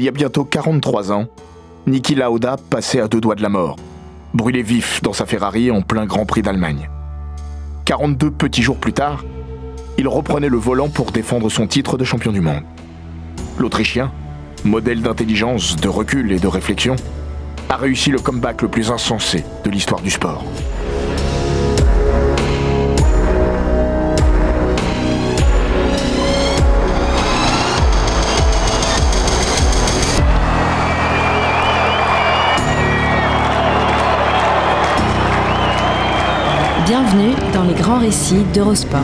Il y a bientôt 43 ans, Niki Lauda passait à 2 doigts de la mort, brûlé vif dans sa Ferrari en plein Grand Prix d'Allemagne. 42 petits jours plus tard, il reprenait le volant pour défendre son titre de champion du monde. L'Autrichien, modèle d'intelligence, de recul et de réflexion, a réussi le comeback le plus insensé de l'histoire du sport. Bienvenue dans les grands récits d'Eurosport.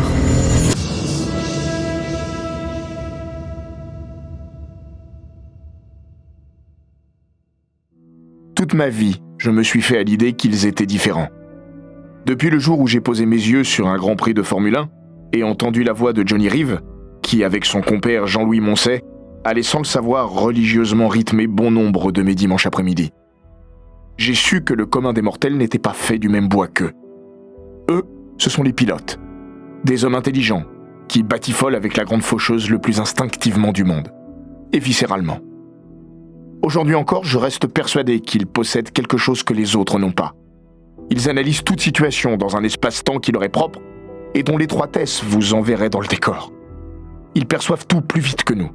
Toute ma vie, je me suis fait à l'idée qu'ils étaient différents. Depuis le jour où j'ai posé mes yeux sur un Grand Prix de Formule 1 et entendu la voix de Johnny Reeve, qui, avec son compère Jean-Louis Moncey, allait sans le savoir religieusement rythmer bon nombre de mes dimanches après-midi. J'ai su que le commun des mortels n'était pas fait du même bois qu'eux. Eux, ce sont les pilotes. Des hommes intelligents, qui batifolent avec la grande faucheuse le plus instinctivement du monde. Et viscéralement. Aujourd'hui encore, je reste persuadé qu'ils possèdent quelque chose que les autres n'ont pas. Ils analysent toute situation dans un espace-temps qui leur est propre et dont l'étroitesse vous enverrait dans le décor. Ils perçoivent tout plus vite que nous.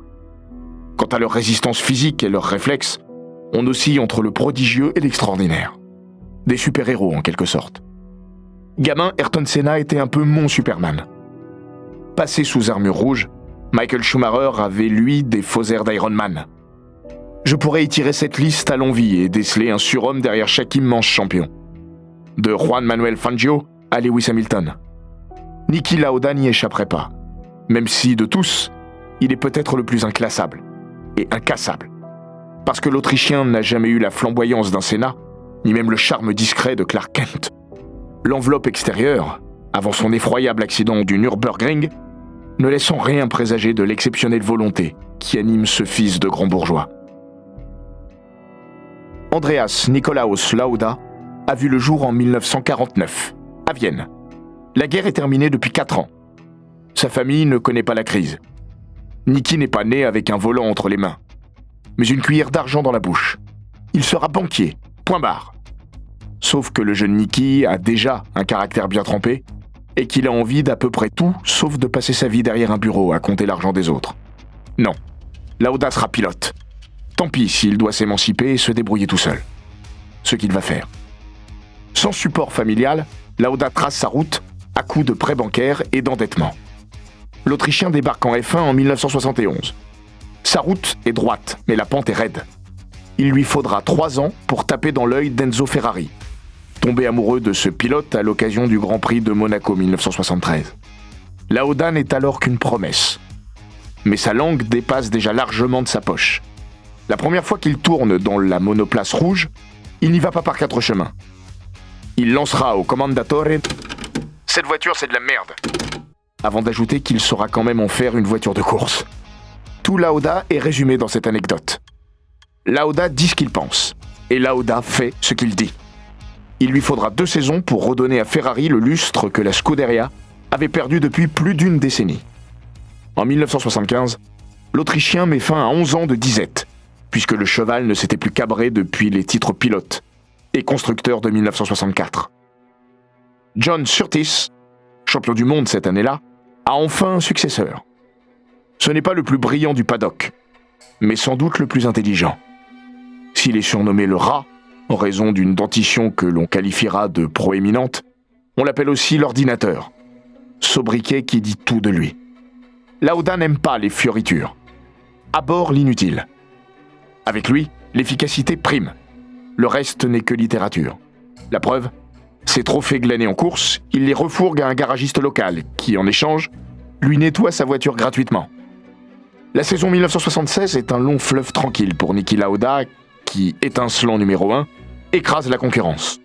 Quant à leur résistance physique et leurs réflexes, on oscille entre le prodigieux et l'extraordinaire. Des super-héros en quelque sorte. Gamin, Ayrton Senna était un peu mon Superman. Passé sous armure rouge, Michael Schumacher avait lui des faux airs d'Iron Man. Je pourrais étirer cette liste à l'envi et déceler un surhomme derrière chaque immense champion. De Juan Manuel Fangio à Lewis Hamilton. Niki Lauda n'y échapperait pas, même si de tous, il est peut-être le plus inclassable et incassable. Parce que l'Autrichien n'a jamais eu la flamboyance d'un Senna, ni même le charme discret de Clark Kent. L'enveloppe extérieure, avant son effroyable accident du Nürburgring, ne laissant rien présager de l'exceptionnelle volonté qui anime ce fils de grand bourgeois. Andreas Nikolaus Lauda a vu le jour en 1949, à Vienne. La guerre est terminée depuis 4 ans. Sa famille ne connaît pas la crise. Niki n'est pas né avec un volant entre les mains, mais une cuillère d'argent dans la bouche. Il sera banquier, point barre. Sauf que le jeune Niki a déjà un caractère bien trempé et qu'il a envie d'à peu près tout sauf de passer sa vie derrière un bureau à compter l'argent des autres. Non, Lauda sera pilote. Tant pis s'il doit s'émanciper et se débrouiller tout seul. Ce qu'il va faire. Sans support familial, Lauda trace sa route à coups de prêts bancaires et d'endettement. L'Autrichien débarque en F1 en 1971. Sa route est droite, mais la pente est raide. Il lui faudra 3 ans pour taper dans l'œil d'Enzo Ferrari, tombé amoureux de ce pilote à l'occasion du Grand Prix de Monaco 1973. Lauda n'est alors qu'une promesse. Mais sa langue dépasse déjà largement de sa poche. La première fois qu'il tourne dans la monoplace rouge, il n'y va pas par 4 chemins. Il lancera au commendatore « Cette voiture, c'est de la merde !» avant d'ajouter qu'il saura quand même en faire une voiture de course. Tout Lauda est résumé dans cette anecdote. Lauda dit ce qu'il pense, et Lauda fait ce qu'il dit. Il lui faudra 2 saisons pour redonner à Ferrari le lustre que la Scuderia avait perdu depuis plus d'une décennie. En 1975, l'Autrichien met fin à 11 ans de disette, puisque le cheval ne s'était plus cabré depuis les titres pilote et constructeur de 1964. John Surtees, champion du monde cette année-là, a enfin un successeur. Ce n'est pas le plus brillant du paddock, mais sans doute le plus intelligent. S'il est surnommé le rat, en raison d'une dentition que l'on qualifiera de proéminente, on l'appelle aussi l'ordinateur, sobriquet qui dit tout de lui. Lauda n'aime pas les fioritures, abhorre l'inutile. Avec lui, l'efficacité prime. Le reste n'est que littérature. La preuve, ses trophées glanés en course, il les refourgue à un garagiste local qui, en échange, lui nettoie sa voiture gratuitement. La saison 1976 est un long fleuve tranquille pour Niki Lauda qui, étincelant numéro 1, écrase la concurrence.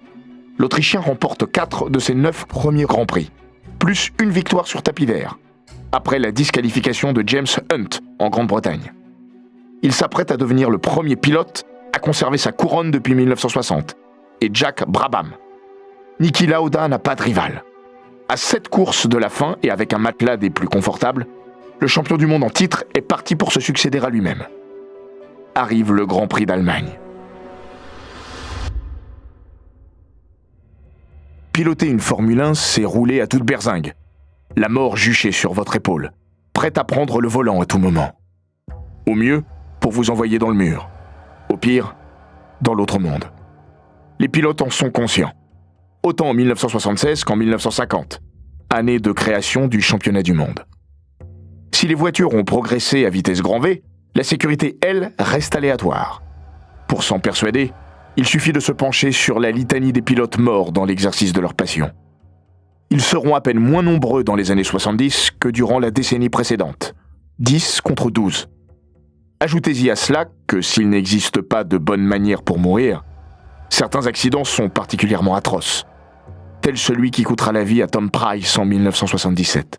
L'Autrichien remporte 4 de ses 9 premiers Grands Prix, plus une victoire sur tapis vert, après la disqualification de James Hunt en Grande-Bretagne. Il s'apprête à devenir le premier pilote à conserver sa couronne depuis 1960, et Jack Brabham. Niki Lauda n'a pas de rival. À 7 courses de la fin et avec un matelas des plus confortables, le champion du monde en titre est parti pour se succéder à lui-même. arrive le Grand Prix d'Allemagne. Piloter une Formule 1, c'est rouler à toute berzingue. La mort juchée sur votre épaule, prête à prendre le volant à tout moment. Au mieux, pour vous envoyer dans le mur. Au pire, dans l'autre monde. Les pilotes en sont conscients. Autant en 1976 qu'en 1950, année de création du championnat du monde. Si les voitures ont progressé à vitesse grand V, la sécurité, elle, reste aléatoire. Pour s'en persuader, il suffit de se pencher sur la litanie des pilotes morts dans l'exercice de leur passion. Ils seront à peine moins nombreux dans les années 70 que durant la décennie précédente. 10 contre 12. Ajoutez-y à cela que s'il n'existe pas de bonne manière pour mourir, certains accidents sont particulièrement atroces, tel celui qui coûtera la vie à Tom Price en 1977.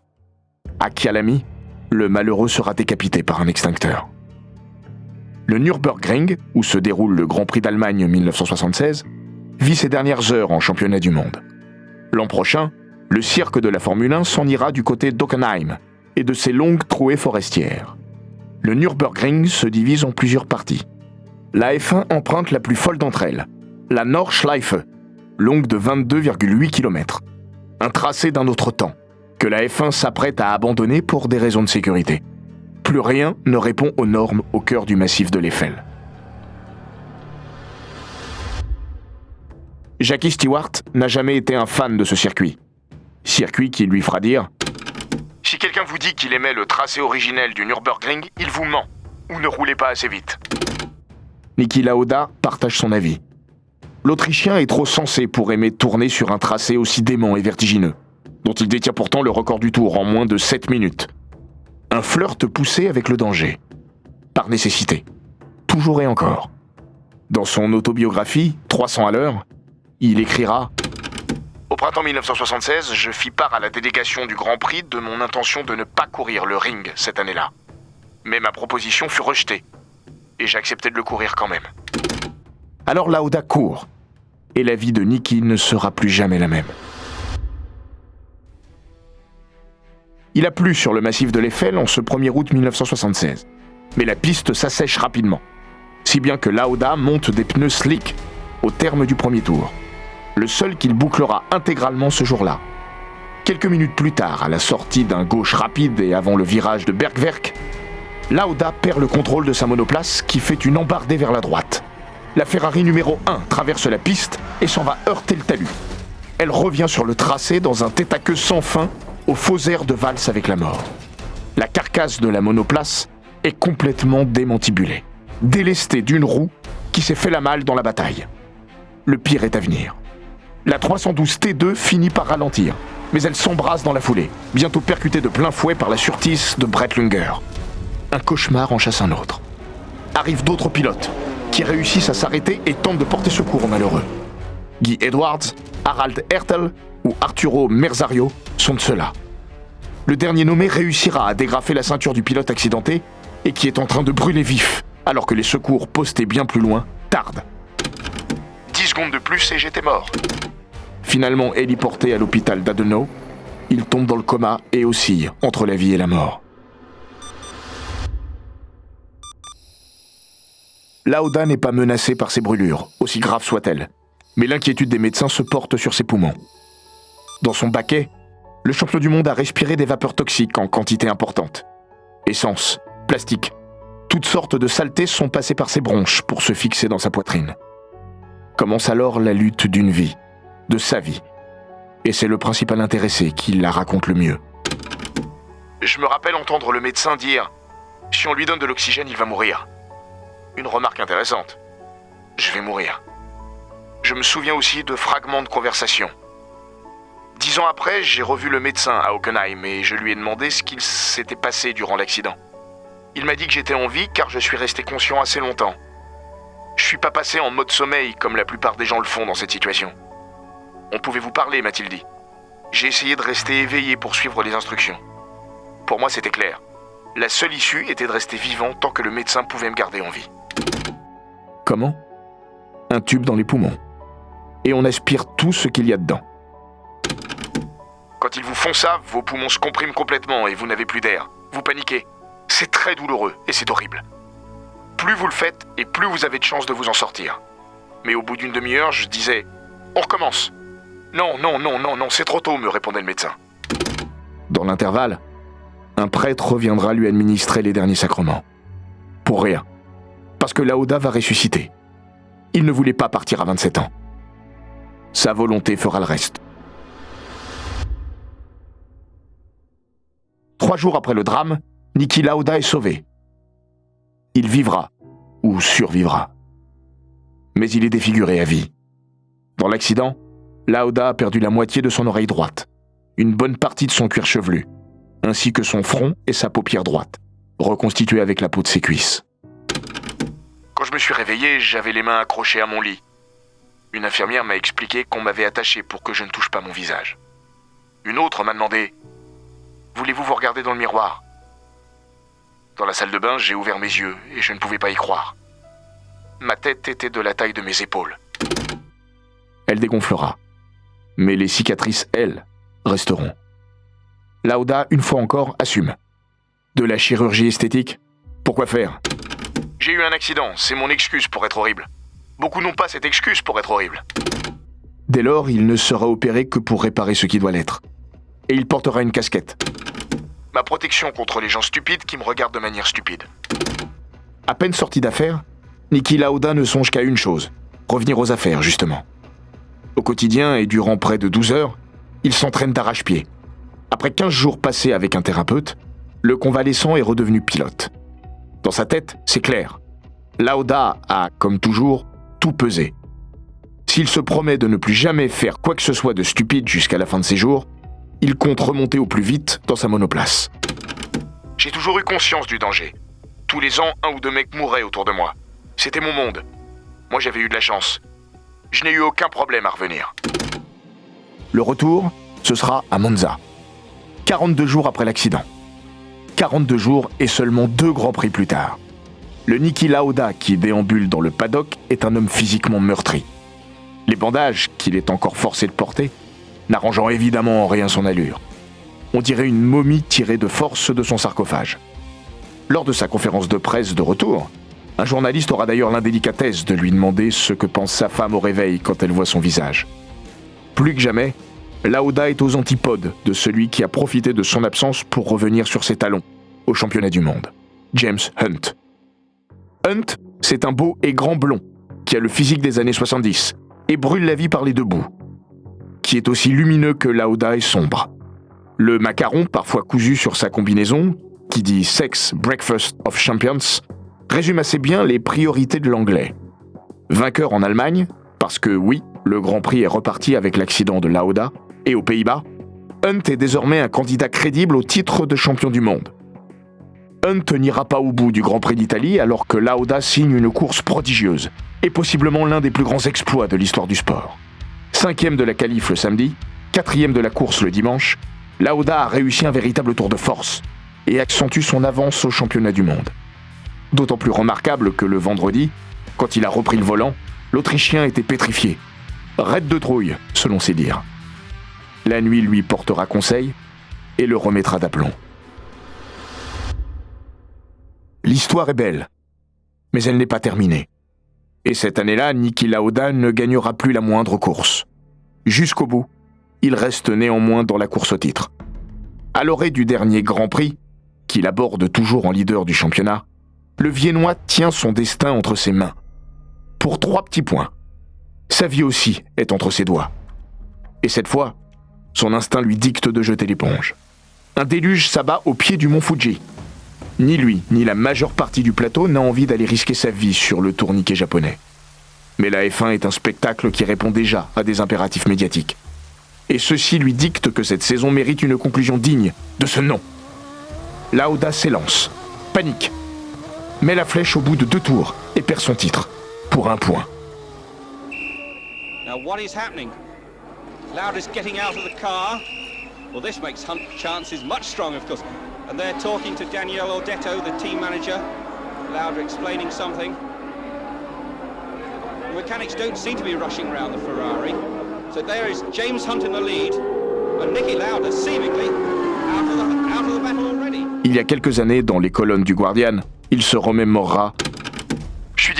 À Kyalami, le malheureux sera décapité par un extincteur. Le Nürburgring, où se déroule le Grand Prix d'Allemagne 1976, vit ses dernières heures en championnat du monde. L'an prochain, le cirque de la Formule 1 s'en ira du côté d'Hockenheim et de ses longues trouées forestières. Le Nürburgring se divise en plusieurs parties. La F1 emprunte la plus folle d'entre elles, la Nordschleife, longue de 22,8 km. Un tracé d'un autre temps, que la F1 s'apprête à abandonner pour des raisons de sécurité. Plus rien ne répond aux normes au cœur du massif de l'Eiffel. Jackie Stewart n'a jamais été un fan de ce circuit. Circuit qui lui fera dire « Si quelqu'un vous dit qu'il aimait le tracé originel du Nürburgring, il vous ment, ou ne roulez pas assez vite. » Niki Lauda partage son avis. L'Autrichien est trop sensé pour aimer tourner sur un tracé aussi dément et vertigineux, dont il détient pourtant le record du tour en moins de 7 minutes. Un flirt poussé avec le danger. Par nécessité. Toujours et encore. Dans son autobiographie, 300 à l'heure, il écrira « Au printemps 1976, je fis part à la délégation du Grand Prix de mon intention de ne pas courir le ring cette année-là. Mais ma proposition fut rejetée, et j'acceptai de le courir quand même. » Alors Lauda court, et la vie de Niki ne sera plus jamais la même. Il a plu sur le massif de l'Eiffel en ce 1er août 1976, mais la piste s'assèche rapidement, si bien que Lauda monte des pneus slick au terme du premier tour, le seul qu'il bouclera intégralement ce jour-là. Quelques minutes plus tard, à la sortie d'un gauche rapide et avant le virage de Bergwerk, Lauda perd le contrôle de sa monoplace qui fait une embardée vers la droite. La Ferrari numéro 1 traverse la piste et s'en va heurter le talus. Elle revient sur le tracé dans un tête-à-queue sans fin au faux air de valse avec la mort. La carcasse de la monoplace est complètement démantibulée, délestée d'une roue qui s'est fait la malle dans la bataille. Le pire est à venir. La 312 T2 finit par ralentir, mais elle s'embrase dans la foulée, bientôt percutée de plein fouet par la Surtees de Brett Lunger. Un cauchemar en chasse un autre. Arrivent d'autres pilotes, qui réussissent à s'arrêter et tentent de porter secours aux malheureux. Guy Edwards, Harald Hertel ou Arturo Merzario sont de ceux-là. Le dernier nommé réussira à dégrafer la ceinture du pilote accidenté et qui est en train de brûler vif, alors que les secours postés bien plus loin tardent. 10 secondes de plus et j'étais mort. Finalement héliporté à l'hôpital d'Adenau, il tombe dans le coma et oscille entre la vie et la mort. Lauda n'est pas menacé par ses brûlures, aussi graves soient-elles, mais l'inquiétude des médecins se porte sur ses poumons. Dans son baquet, le champion du monde a respiré des vapeurs toxiques en quantité importante. Essence, plastique, toutes sortes de saletés sont passées par ses bronches pour se fixer dans sa poitrine. Commence alors la lutte d'une vie, de sa vie, et c'est le principal intéressé qui la raconte le mieux. Je me rappelle entendre le médecin dire « Si on lui donne de l'oxygène, il va mourir ». Une remarque intéressante. Je vais mourir. Je me souviens aussi de fragments de conversation. 10 ans après, j'ai revu le médecin à Hockenheim et je lui ai demandé ce qu'il s'était passé durant l'accident. Il m'a dit que j'étais en vie car je suis resté conscient assez longtemps. Je suis pas passé en mode sommeil comme la plupart des gens le font dans cette situation. On pouvait vous parler, m'a-t-il dit. J'ai essayé de rester éveillé pour suivre les instructions. Pour moi, c'était clair. La seule issue était de rester vivant tant que le médecin pouvait me garder en vie. Comment ? Un tube dans les poumons. Et on aspire tout ce qu'il y a dedans. Quand ils vous font ça, vos poumons se compriment complètement et vous n'avez plus d'air. Vous paniquez. C'est très douloureux et c'est horrible. plus vous le faites et plus vous avez de chances de vous en sortir. Mais au bout d'une demi-heure, je disais « On recommence !»« Non, c'est trop tôt », me répondait le médecin. Dans l'intervalle, un prêtre reviendra lui administrer les derniers sacrements. Pour rien. Parce que Lauda va ressusciter. Il ne voulait pas partir à 27 ans. Sa volonté fera le reste. 3 jours après le drame, Niki Lauda est sauvé. Il vivra, ou survivra. Mais il est défiguré à vie. Dans l'accident, Lauda a perdu la moitié de son oreille droite, une bonne partie de son cuir chevelu, ainsi que son front et sa paupière droite, reconstituée avec la peau de ses cuisses. Quand je me suis réveillé, j'avais les mains accrochées à mon lit. Une infirmière m'a expliqué qu'on m'avait attaché pour que je ne touche pas mon visage. Une autre m'a demandé « Voulez-vous vous regarder dans le miroir ?» Dans la salle de bain, j'ai ouvert mes yeux et je ne pouvais pas y croire. Ma tête était de la taille de mes épaules. Elle dégonflera. Mais les cicatrices, elles, resteront. Lauda, une fois encore, assume. De la chirurgie esthétique ? Pourquoi faire ? J'ai eu un accident, c'est mon excuse pour être horrible. Beaucoup n'ont pas cette excuse pour être horrible. Dès lors, il ne sera opéré que pour réparer ce qui doit l'être. Et il portera une casquette. Ma protection contre les gens stupides qui me regardent de manière stupide. À peine sorti d'affaires, Niki Lauda ne songe qu'à une chose, revenir aux affaires, justement. Au quotidien et durant près de 12 heures, il s'entraîne d'arrache-pied. Après 15 jours passés avec un thérapeute, le convalescent est redevenu pilote. Dans sa tête, c'est clair. Lauda a, comme toujours, tout pesé. S'il se promet de ne plus jamais faire quoi que ce soit de stupide jusqu'à la fin de ses jours, il compte remonter au plus vite dans sa monoplace. J'ai toujours eu conscience du danger. Tous les ans, 1 ou 2 mecs mouraient autour de moi. C'était mon monde. Moi, j'avais eu de la chance. Je n'ai eu aucun problème à revenir. Le retour, ce sera à Monza. 42 jours après l'accident. 42 jours et seulement 2 grands prix plus tard. Le Niki Lauda qui déambule dans le paddock est un homme physiquement meurtri. Les bandages qu'il est encore forcé de porter, n'arrangeant évidemment en rien son allure. On dirait une momie tirée de force de son sarcophage. Lors de sa conférence de presse de retour, un journaliste aura d'ailleurs l'indélicatesse de lui demander ce que pense sa femme au réveil quand elle voit son visage. Plus que jamais, Lauda est aux antipodes de celui qui a profité de son absence pour revenir sur ses talons au championnat du monde, James Hunt. Hunt, c'est un beau et grand blond qui a le physique des années 70 et brûle la vie par les 2 bouts, qui est aussi lumineux que Lauda est sombre. Le macaron, parfois cousu sur sa combinaison, qui dit « Sex Breakfast of Champions », résume assez bien les priorités de l'anglais. Vainqueur en Allemagne, parce que oui, le Grand Prix est reparti avec l'accident de Lauda, et aux Pays-Bas, Hunt est désormais un candidat crédible au titre de champion du monde. Hunt n'ira pas au bout du Grand Prix d'Italie alors que Lauda signe une course prodigieuse, et possiblement l'un des plus grands exploits de l'histoire du sport. 5e de la qualif le samedi, 4e de la course le dimanche, Lauda a réussi un véritable tour de force, et accentue son avance au championnat du monde. D'autant plus remarquable que le vendredi, quand il a repris le volant, l'Autrichien était pétrifié. Raide de trouille, selon ses dires. La nuit lui portera conseil et le remettra d'aplomb. L'histoire est belle, mais elle n'est pas terminée. Et cette année-là, Niki Lauda ne gagnera plus la moindre course. Jusqu'au bout, il reste néanmoins dans la course au titre. À l'orée du dernier Grand Prix, qu'il aborde toujours en leader du championnat, le Viennois tient son destin entre ses mains. Pour 3 petits points. Sa vie aussi est entre ses doigts. Et cette fois, son instinct lui dicte de jeter l'éponge. Un déluge s'abat au pied du mont Fuji. Ni lui, ni la majeure partie du plateau n'a envie d'aller risquer sa vie sur le tourniquet japonais. Mais la F1 est un spectacle qui répond déjà à des impératifs médiatiques. Et ceci lui dicte que cette saison mérite une conclusion digne de ce nom. Lauda s'élance, panique, met la flèche au bout de 2 tours et perd son titre, pour 1 point. Now what is happening? Lauda's getting out of the car. Well, this makes Hunt's chances much stronger, of course. And they're talking to Daniele Audetto, the team manager. Lauda explaining something. The mechanics don't seem to be rushing around the Ferrari. So there is James Hunt in the lead, and Niki Lauda seemingly out of the battle already. Il y a quelques années, dans les colonnes du Guardian, il se remémorera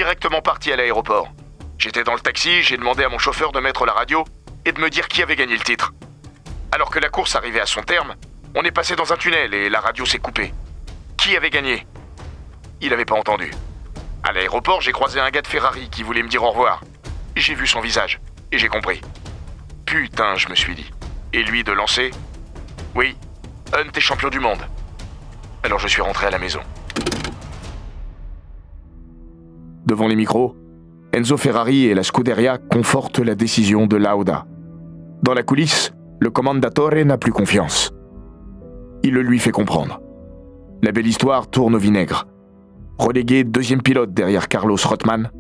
directement parti à l'aéroport. J'étais dans le taxi, j'ai demandé à mon chauffeur de mettre la radio et de me dire qui avait gagné le titre. Alors que la course arrivait à son terme, on est passé dans un tunnel et la radio s'est coupée. Qui avait gagné ? Il n'avait pas entendu. À l'aéroport, j'ai croisé un gars de Ferrari qui voulait me dire au revoir. J'ai vu son visage et j'ai compris. Putain, je me suis dit. Et lui de lancer ? Oui, Hunt est champion du monde. Alors je suis rentré à la maison. Devant les micros, Enzo Ferrari et la Scuderia confortent la décision de Lauda. Dans la coulisse, le commendatore n'a plus confiance. Il le lui fait comprendre. La belle histoire tourne au vinaigre. Relégué deuxième pilote derrière Carlos Rothman,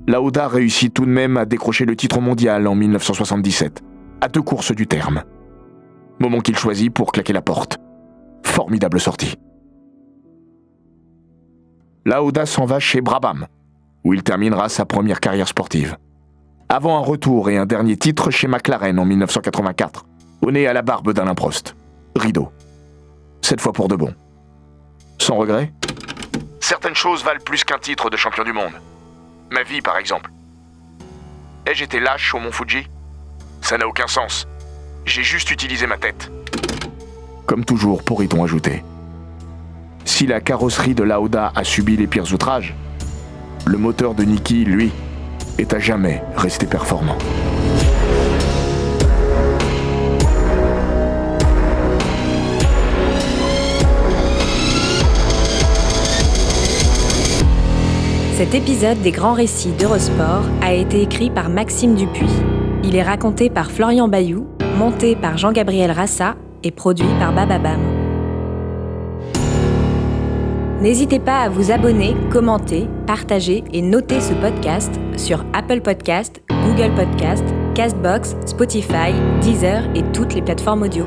Lauda réussit tout de même à décrocher le titre mondial en 1977, à 2 courses du terme. Moment qu'il choisit pour claquer la porte. Formidable sortie. Lauda s'en va chez Brabham, où il terminera sa première carrière sportive. Avant un retour et un dernier titre chez McLaren en 1984, au nez à la barbe d'Alain Prost. Rideau. Cette fois pour de bon. Sans regret ? Certaines choses valent plus qu'un titre de champion du monde. Ma vie, par exemple. Ai-je été lâche au Mont Fuji ? Ça n'a aucun sens. J'ai juste utilisé ma tête. Comme toujours, pourrait-on ajouter. Si la carrosserie de Lauda a subi les pires outrages, le moteur de Niki, lui, est à jamais resté performant. Cet épisode des Grands Récits d'Eurosport a été écrit par Maxime Dupuis. Il est raconté par Florian Bayou, monté par Jean-Gabriel Rassa et produit par Bababam. N'hésitez pas à vous abonner, commenter, partager et noter ce podcast sur Apple Podcasts, Google Podcasts, Castbox, Spotify, Deezer et toutes les plateformes audio.